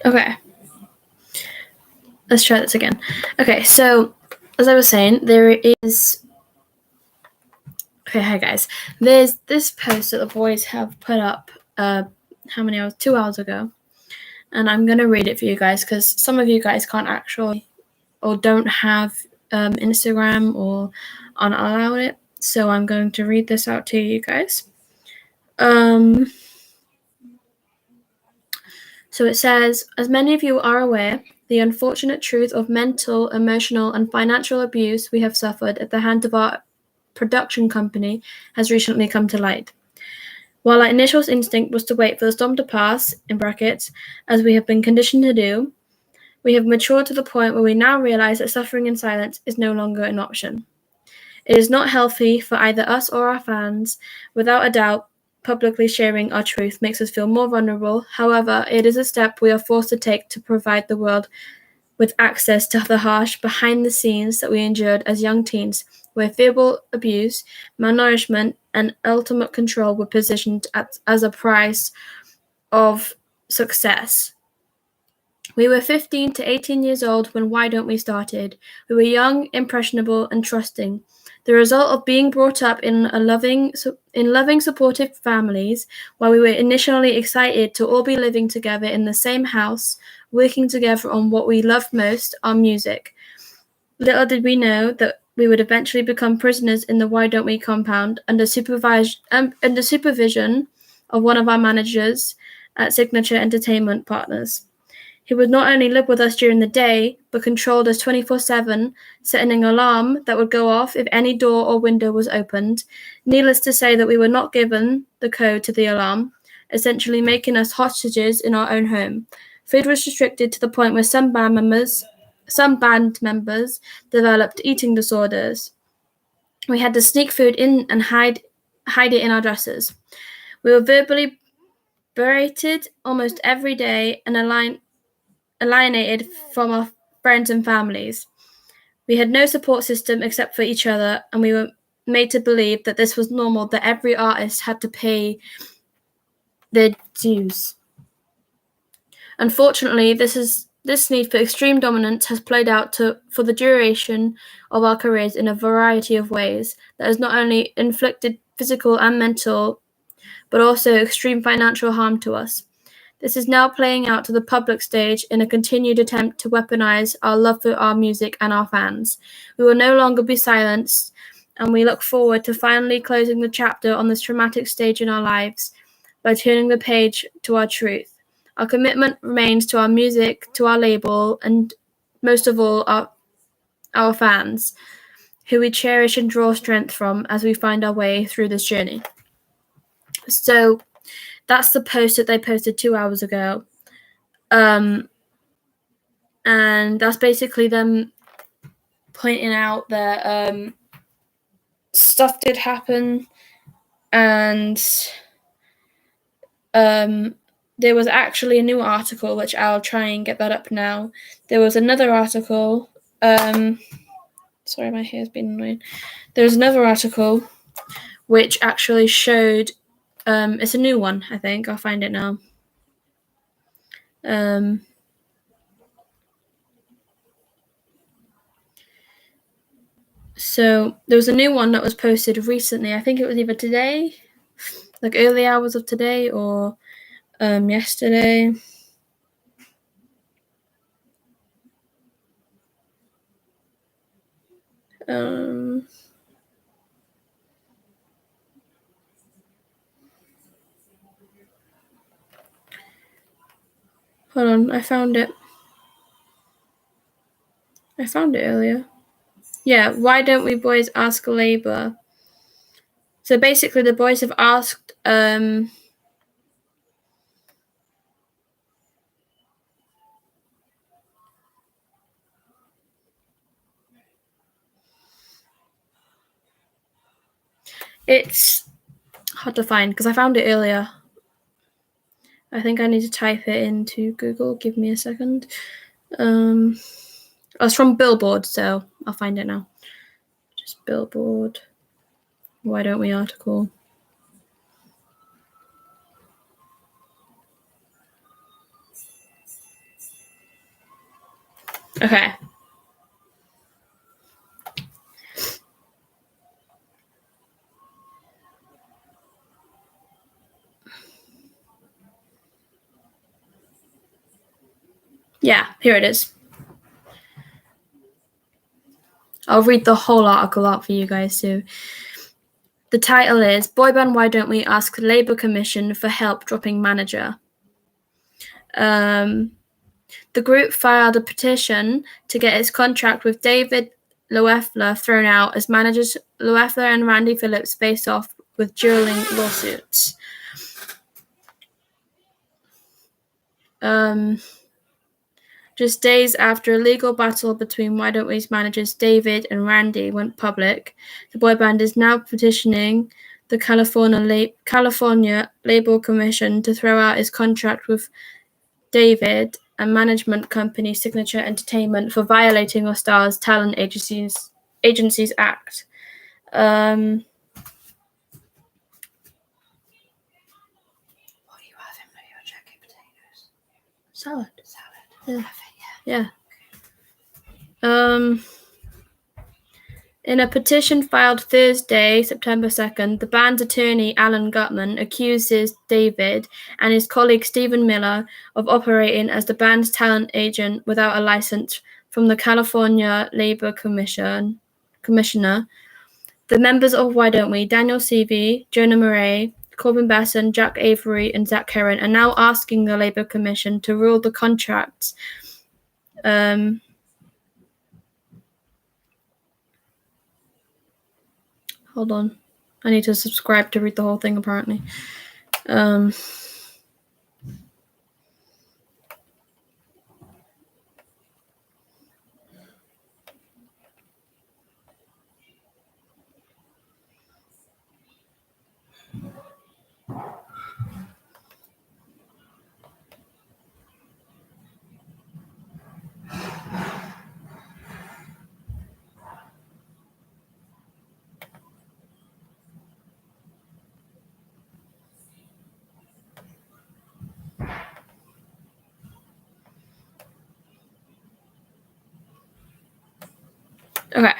Okay, let's try this again. Okay, so as I was saying, there is. Okay, hi guys. There's this post that the boys have put up. How many hours? 2 hours ago, and I'm gonna read it for you guys because some of you guys can't actually or don't have Instagram or aren't allowed it. So I'm going to read this out to you guys. So it says, as many of you are aware, the unfortunate truth of mental, emotional, and financial abuse we have suffered at the hands of our production company has recently come to light. While our initial instinct was to wait for the storm to pass, in brackets, as we have been conditioned to do, we have matured to the point where we now realize that suffering in silence is no longer an option. It is not healthy for either us or our fans. Without a doubt, publicly sharing our truth makes us feel more vulnerable. However, it is a step we are forced to take to provide the world with access to the harsh behind the scenes that we endured as young teens, where verbal abuse, malnourishment, and ultimate control were positioned as a price of success. We were 15 to 18 years old when Why Don't We started. We were young, impressionable, and trusting. The result of being brought up in loving, supportive families, while we were initially excited to all be living together in the same house, working together on what we loved most, our music. Little did we know that we would eventually become prisoners in the Why Don't We compound under supervision of one of our managers at Signature Entertainment Partners. He would not only live with us during the day, but controlled us 24/7, setting an alarm that would go off if any door or window was opened. Needless to say that we were not given the code to the alarm, essentially making us hostages in our own home. Food was restricted to the point where some band members developed eating disorders. We had to sneak food in and hide it in our dresses. We were verbally berated almost every day and alienated from our friends and families. We had no support system except for each other, and we were made to believe that this was normal, that every artist had to pay their dues. Unfortunately, this need for extreme dominance has played out for the duration of our careers in a variety of ways that has not only inflicted physical and mental, but also extreme financial harm to us. This is now playing out to the public stage in a continued attempt to weaponize our love for our music and our fans. We will no longer be silenced, and we look forward to finally closing the chapter on this traumatic stage in our lives by turning the page to our truth. Our commitment remains to our music, to our label, and most of all, our fans, who we cherish and draw strength from as we find our way through this journey. So that's the post that they posted 2 hours ago. And that's basically them pointing out that stuff did happen, and there was actually a new article, which I'll try and get that up now. There was another article. Sorry, my hair's been annoying. There was another article which actually showed. It's a new one, I think. I'll find it now. So there was a new one that was posted recently. I think it was either today, like early hours of today, or yesterday. Hold on, I found it. I found it earlier. Yeah, why don't we boys ask Labour? So basically, the boys have asked. It's hard to find because I found it earlier. I think I need to type it into Google. Give me a second. It's from Billboard, so I'll find it now. Just Billboard. Why don't we article? Okay. Yeah, here it is. I'll read the whole article out for you guys too. The title is Boy Band Why Don't We Ask Labour Commission for Help Dropping Manager. The group filed a petition to get its contract with David Loeffler thrown out as managers Loeffler and Randy Phillips face off with dueling lawsuits. Just days after a legal battle between Why Don't We's managers David and Randy went public, the boy band is now petitioning the California Labor Commission to throw out its contract with David and management company Signature Entertainment for violating or Stars Talent Agencies Act. What are you having with your jacket potatoes? Salad. Yeah. In a petition filed Thursday, September 2nd, the band's attorney, Alan Gutman, accuses David and his colleague Stephen Miller of operating as the band's talent agent without a license from the California Labor Commissioner. The members of Why Don't We, Daniel Seavey, Jonah Murray, Corbin Besson, Jack Avery, and Zach Heron, are now asking the Labor Commission to rule the contracts hold on. I need to subscribe to read the whole thing, apparently. Okay.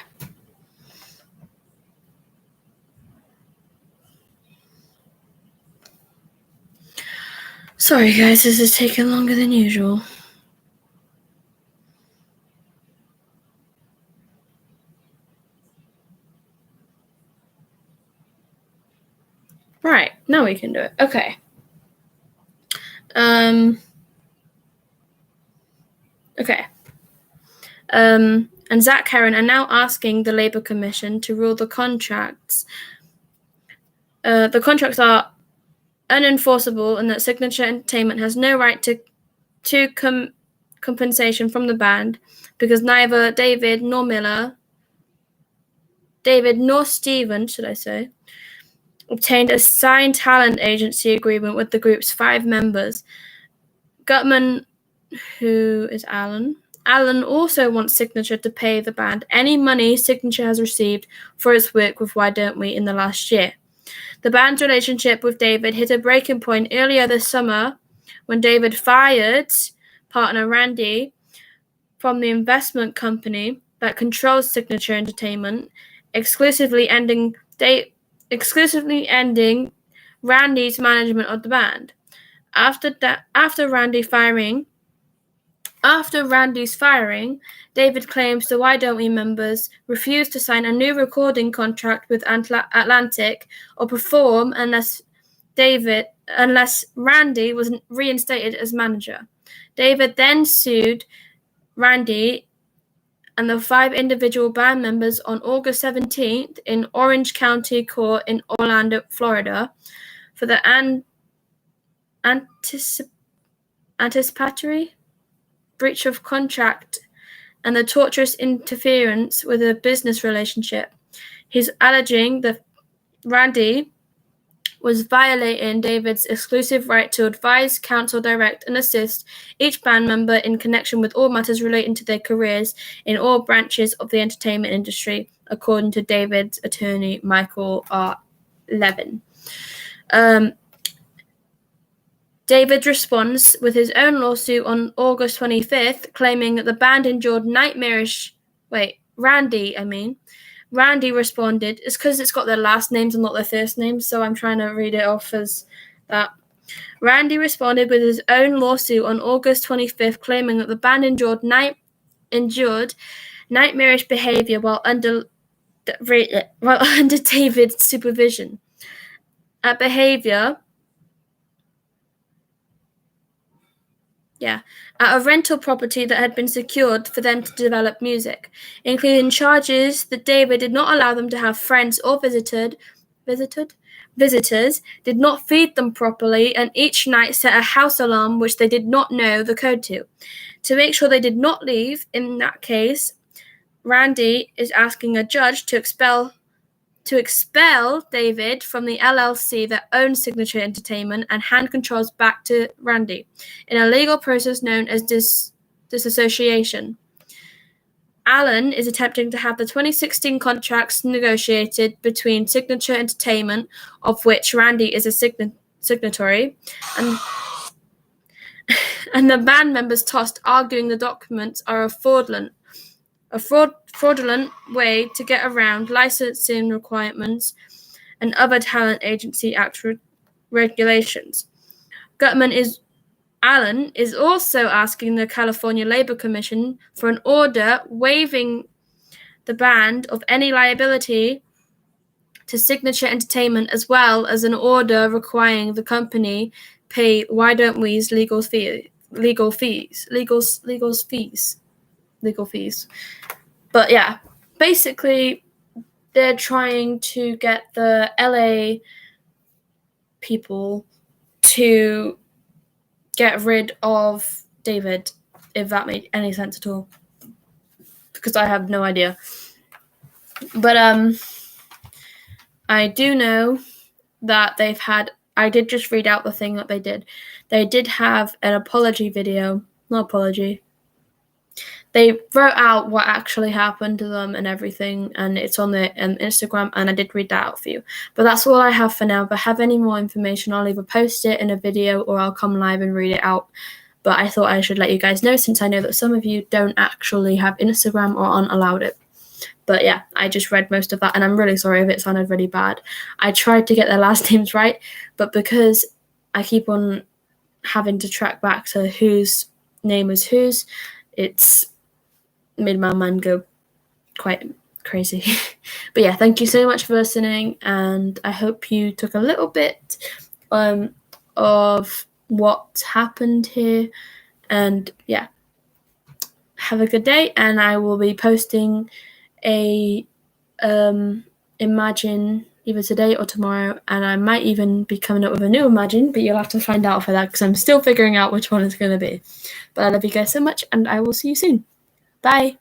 Sorry, guys, this is taking longer than usual. Right, now we can do it. Okay. Okay. And Zach Heron are now asking the Labor Commission to rule the contracts. The contracts are unenforceable and that Signature Entertainment has no right to compensation from the band because neither David nor Steven, should I say, obtained a signed talent agency agreement with the group's 5 members. Gutman, who is Alan also wants Signature to pay the band any money Signature has received for its work with Why Don't We in the last year. The band's relationship with David hit a breaking point earlier this summer when David fired partner Randy from the investment company that controls Signature Entertainment, exclusively ending Randy's management of the band. After Randy's firing, David claims the Why Don't We members refused to sign a new recording contract with Atlantic or perform unless Randy was reinstated as manager. David then sued Randy and the 5 individual band members on August 17th in Orange County Court in Orlando, Florida, for the anticipatory breach of contract and the tortious interference with a business relationship. He's alleging that Randy was violating David's exclusive right to advise, counsel, direct, and assist each band member in connection with all matters relating to their careers in all branches of the entertainment industry, according to David's attorney, Michael R. Levin. David responds with his own lawsuit on August 25th, claiming that the band endured nightmarish... Randy responded. It's because it's got their last names and not their first names, so I'm trying to read it off as that. Randy responded with his own lawsuit on August 25th, claiming that the band endured nightmarish behavior while under David's supervision. At a rental property that had been secured for them to develop music, including charges that David did not allow them to have friends or visitors, did not feed them properly, and each night set a house alarm which they did not know the code to. To make sure they did not leave, in that case, Randy is asking a judge to expel David from the LLC that owns Signature Entertainment and hand controls back to Randy in a legal process known as disassociation. Alan is attempting to have the 2016 contracts negotiated between Signature Entertainment, of which Randy is a signatory, and the band members tossed, arguing the documents are a fraudulent way to get around licensing requirements and other Talent Agency Act regulations. Alan is also asking the California Labor Commission for an order waiving the band of any liability to Signature Entertainment, as well as an order requiring the company pay Why Don't We's legal fees. But yeah, basically, they're trying to get the LA people to get rid of David, if that made any sense at all, because I have no idea. But I do know that they've had... I did just read out the thing that they did. They did have an apology video. Not apology. They wrote out what actually happened to them and everything, and it's on their Instagram, and I did read that out for you. But that's all I have for now. If I have any more information, I'll either post it in a video or I'll come live and read it out. But I thought I should let you guys know, since I know that some of you don't actually have Instagram or aren't allowed it. But yeah, I just read most of that, and I'm really sorry if it sounded really bad. I tried to get their last names right, but because I keep on having to track back to whose name is whose, it's made my mind go quite crazy. But yeah, thank you so much for listening, and I hope you took a little bit of what happened here. And yeah, have a good day, and I will be posting a Imagine either today or tomorrow, and I might even be coming up with a new Imagine, but you'll have to find out for that, because I'm still figuring out which one it's going to be. But I love you guys so much, and I will see you soon. Bye.